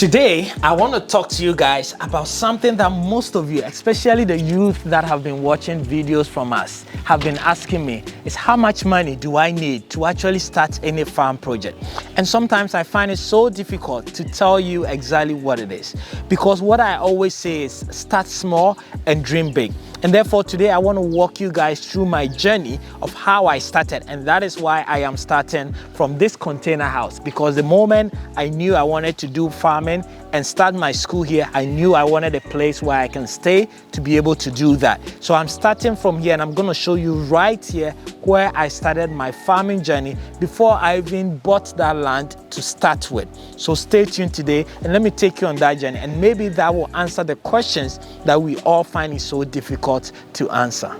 Today, I want to talk to you guys about something that most of you, especially the youth that have been watching videos from us, have been asking me, is how much money do I need to actually start any farm project? And sometimes I find it so difficult to tell you exactly what it is, because what I always say is start small and dream big. And therefore today I want to walk you guys through my journey of how I started, and that is why I am starting from this container house, because the moment I knew I wanted to do farming and start my school here, I knew I wanted a place where I can stay to be able to do that. So I'm starting from here, and I'm going to show you right here where I started my farming journey before I even bought that land to start with. So stay tuned today and let me take you on that journey, and maybe that will answer the questions that we all find it so difficult to answer.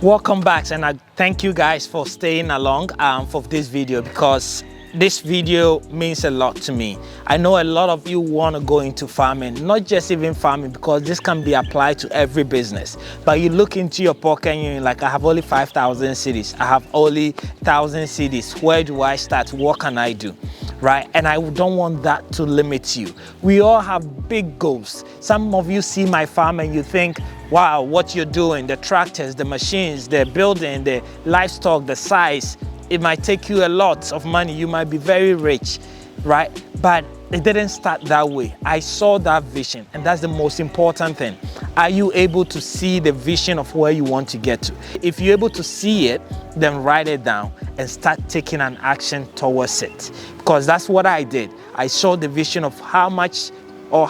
Welcome back, and I thank you guys for staying along for this video, because this video means a lot to me. I know a lot of you want to go into farming, not just even farming, because this can be applied to every business. But you look into your pocket and you're like, I have only 5,000 cedis, I have only 1,000 cedis. Where do I start? What can I do? Right? And I don't want that to limit you. We all have big goals. Some of you see my farm and you think, wow, what you're doing, the tractors, the machines, the building, the livestock, the size, it might take you a lot of money. You might be very rich, right? But it didn't start that way. I saw that vision, and that's the most important thing. Are you able to see the vision of where you want to get to? If you're able to see it, then write it down and start taking an action towards it. Because that's what I did. I saw the vision of how much or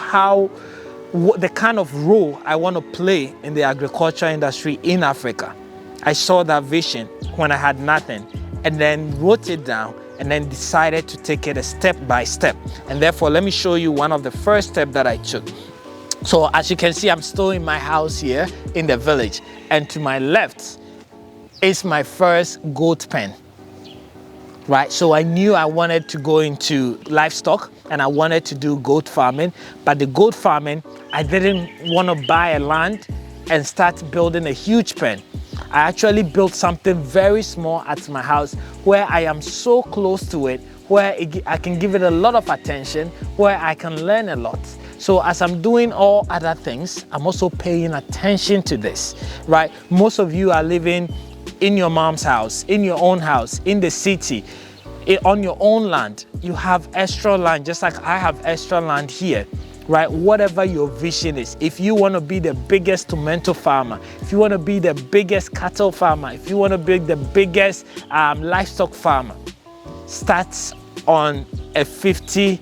the kind of role I want to play in the agriculture industry in Africa. I saw that vision when I had nothing, and then wrote it down, and then decided to take it a step by step. And therefore, let me show you one of the first steps that I took. So as you can see, I'm still in my house here in the village, and to my left is my first goat pen. Right, so I knew I wanted to go into livestock and I wanted to do goat farming, but the goat farming, I didn't want to buy a land and start building a huge pen. I actually built something very small at my house where I am so close to it, where I can give it a lot of attention, where I can learn a lot. So as I'm doing all other things, I'm also paying attention to this, right? Most of you are living in your mom's house, in your own house, in the city, on your own land. You have extra land, just like I have extra land here, right? Whatever your vision is, if you want to be the biggest tomato farmer, if you want to be the biggest cattle farmer, if you want to be the biggest livestock farmer, start on a 50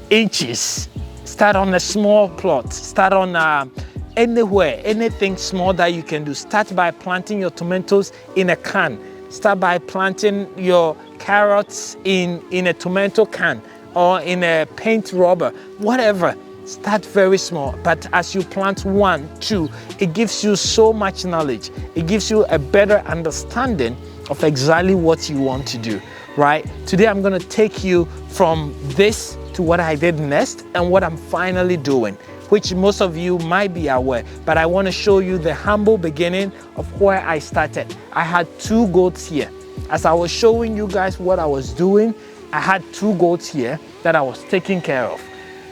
inches, start on a small plot, start on anywhere, anything small that you can do. Start by planting your tomatoes in a can. Start by planting your carrots in a tomato can or in a paint rubber, whatever. Start very small, but as you plant 1, 2, it gives you so much knowledge. It gives you a better understanding of exactly what you want to do, right? Today I'm going to take you from this to what I did next and what I'm finally doing, which most of you might be aware, but I want to show you the humble beginning of where I started. I had 2 goats here. As I was showing you guys what I was doing, I had 2 goats here that I was taking care of,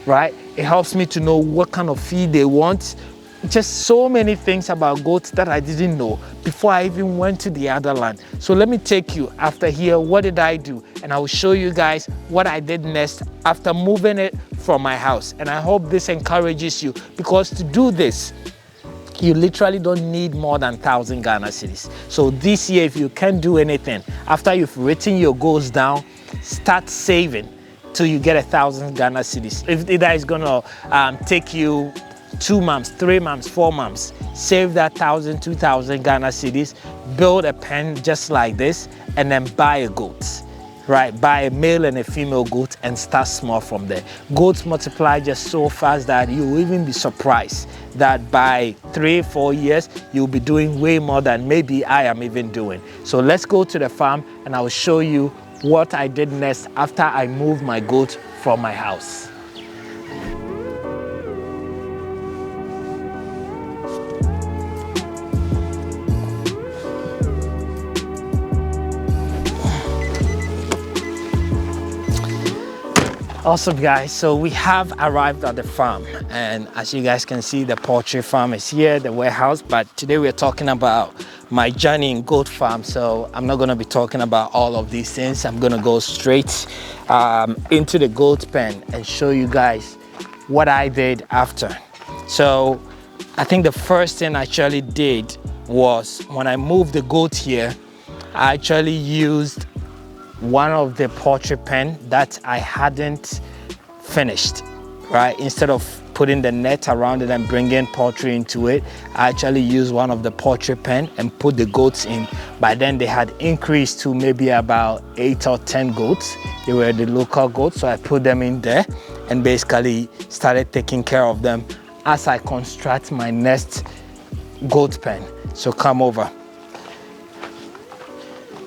right? It helps me to know what kind of feed they want. Just so many things about goats that I didn't know before I even went to the other land. So let me take you after here. What did I do? And I will show you guys what I did next after moving it from my house. And I hope this encourages you, because to do this, you literally don't need more than 1,000 Ghana cedis. So this year, if you can't do anything, after you've written your goals down, start saving till you get 1,000 Ghana cedis. If that is gonna take you 2 months, 3 months, 4 months, save that 1,000, 2,000 Ghana cedis, build a pen just like this, and then buy a goat. Right, buy a male and a female goat and start small from there. Goats multiply just so fast that you will even be surprised that by 3-4 years, you'll be doing way more than maybe I am even doing. So let's go to the farm and I will show you what I did next after I moved my goat from my house. Awesome, guys. So we have arrived at the farm, and as you guys can see, the poultry farm is here, the warehouse. But today we're talking about my journey in goat farm. So I'm not going to be talking about all of these things. I'm going to go straight into the goat pen and show you guys what I did after. So I think the first thing I actually did was when I moved the goat here, I actually used one of the poultry pen that I hadn't finished, right? Instead of putting the net around it and bringing poultry into it, I actually used one of the poultry pen and put the goats in. By then they had increased to maybe about 8 or 10 goats. They were the local goats, so I put them in there and basically started taking care of them as I construct my next goat pen. So come over.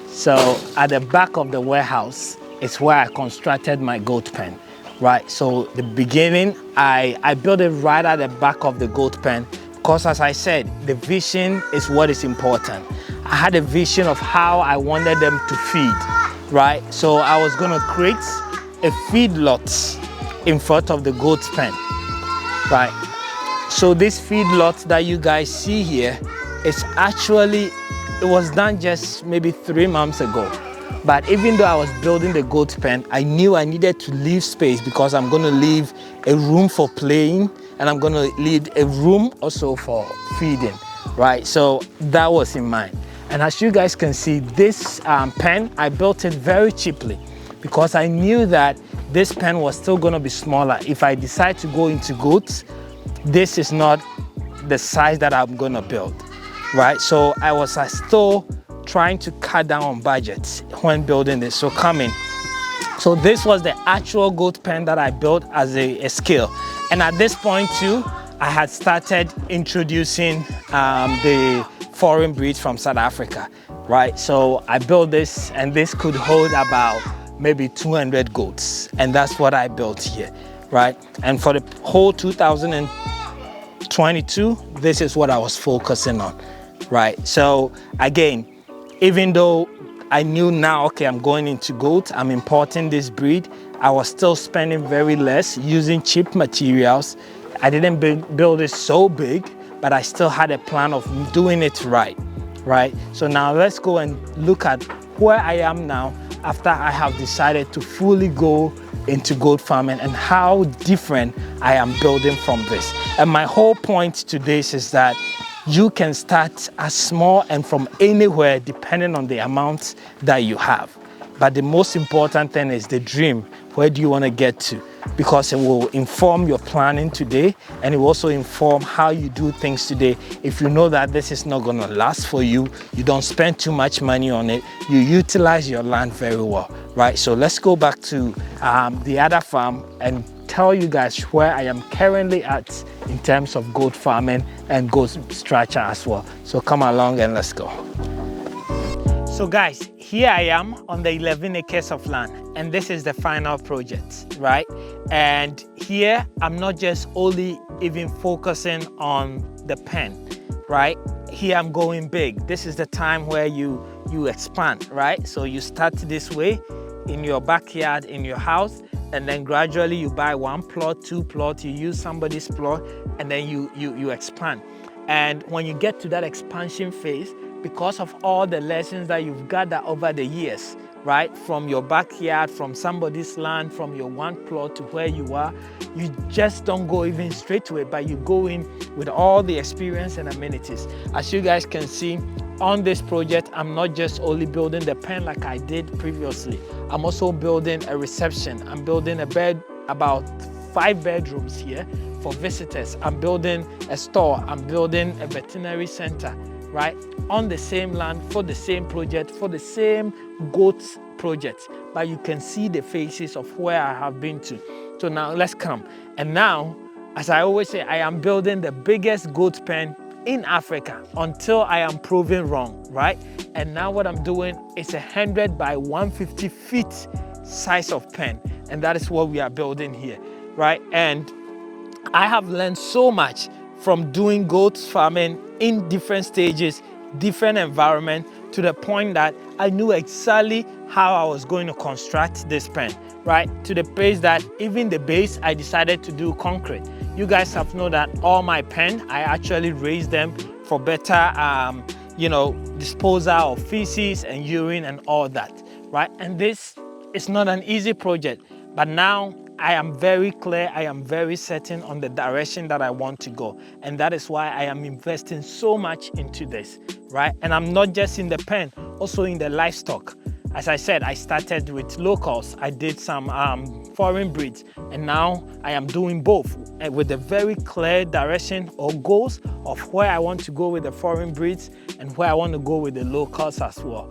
So at the back of the warehouse is where I constructed my goat pen, right? So the beginning, I built it right at the back of the goat pen because, as I said, the vision is what is important. I had a vision of how I wanted them to feed, right? So I was gonna create a feedlot in front of the goat pen, right? So this feedlot that you guys see here is actually, it was done just maybe 3 months ago. But even though I was building the goat pen, I knew I needed to leave space because I'm going to leave a room for playing and I'm going to leave a room also for feeding, right? So that was in mind. And as you guys can see, this pen, I built it very cheaply because I knew that this pen was still going to be smaller. If I decide to go into goats, this is not the size that I'm going to build. Right, so I was still trying to cut down on budgets when building this. So come in. So this was the actual goat pen that I built as a scale. And at this point too, I had started introducing the foreign breeds from South Africa, right? So I built this, and this could hold about maybe 200 goats. And that's what I built here, right? And for the whole 2022, this is what I was focusing on. Right, so again, even though I knew now, okay, I'm going into goat, I'm importing this breed, I was still spending very less using cheap materials. I didn't build it so big, but I still had a plan of doing it right? So now let's go and look at where I am now after I have decided to fully go into goat farming and how different I am building from this. And my whole point to this is that you can start as small and from anywhere depending on the amount that you have. But the most important thing is the dream. Where do you want to get to? Because it will inform your planning today, and it will also inform how you do things today. If you know that this is not going to last for you, you don't spend too much money on it, you utilize your land very well, right? So let's go back to the other farm and tell you guys where I am currently at in terms of goat farming and goat structure as well. So come along and let's go. So guys, here I am on the 11 acres of land, and this is the final project, right? And here I'm not just only even focusing on the pen, right? Here I'm going big. This is the time where you expand, right? So you start this way in your backyard, in your house, and then gradually you buy 1 plot, 2 plots, you use somebody's plot, and then you expand. And when you get to that expansion phase, because of all the lessons that you've gathered over the years, right? From your backyard, from somebody's land, from your 1 plot to where you are, you just don't go even straight to it, but you go in with all the experience and amenities. As you guys can see, on this project, I'm not just only building the pen like I did previously. I'm also building a reception. I'm building a bed, about 5 bedrooms here for visitors. I'm building a store. I'm building a veterinary center, right? On the same land, for the same project, for the same goats project. But you can see the faces of where I have been to. So now let's come. And now, as I always say, I am building the biggest goat pen in Africa until I am proven wrong, right? And now what I'm doing is 100 by 150 feet size of pen. And that is what we are building here, right? And I have learned so much from doing goat farming in different stages different environment to the point that I knew exactly how I was going to construct this pen, right? To the place that even the base, I decided to do concrete. You guys have known that all my pen, I actually raised them for better, disposal of feces and urine and all that, right? And this is not an easy project, but now I am very clear, I am very certain on the direction that I want to go. And that is why I am investing so much into this, right? And I'm not just in the pen, also in the livestock. As I said, I started with locals. I did some foreign breeds, and now I am doing both with a very clear direction or goals of where I want to go with the foreign breeds and where I want to go with the locals as well.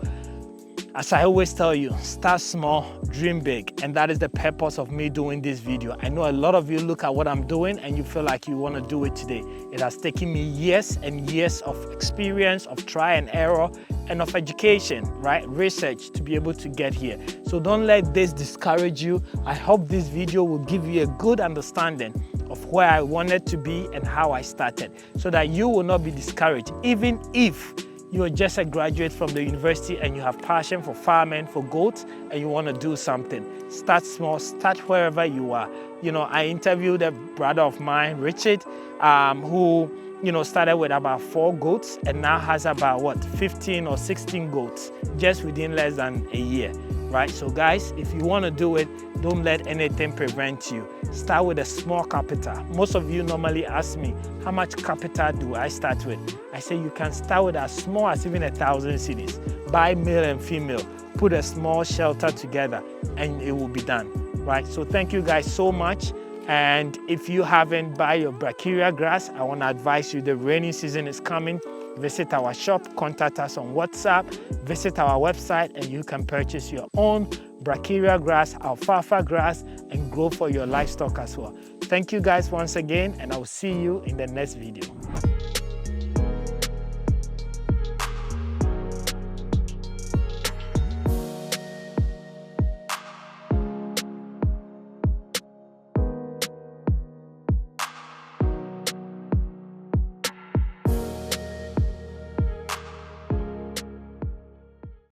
As I always tell you, start small, dream big, and that is the purpose of me doing this video. I know a lot of you look at what I'm doing and you feel like you want to do it today. It has taken me years and years of experience, of try and error, and of education, right? Research to be able to get here. So don't let this discourage you. I hope this video will give you a good understanding of where I wanted to be and how I started, so that you will not be discouraged, even if you're just a graduate from the university and you have passion for farming, for goats, and you want to do something. Start small, start wherever you are. You know, I interviewed a brother of mine, Richard, who, started with about 4 goats and now has about 15 or 16 goats just within less than a year, right? So guys, if you want to do it, don't let anything prevent you. Start with a small capital. Most of you normally ask me, how much capital do I start with? I say you can start with as small as even 1,000 cedis. Buy male and female, put a small shelter together, and it will be done, right? So thank you guys so much. And if you haven't buy your brachiaria grass, I want to advise you, the rainy season is coming. Visit our shop, contact us on WhatsApp, visit our website, and you can purchase your own brachiaria grass, alfalfa grass, and grow for your livestock as well. Thank you guys once again, and I will see you in the next video.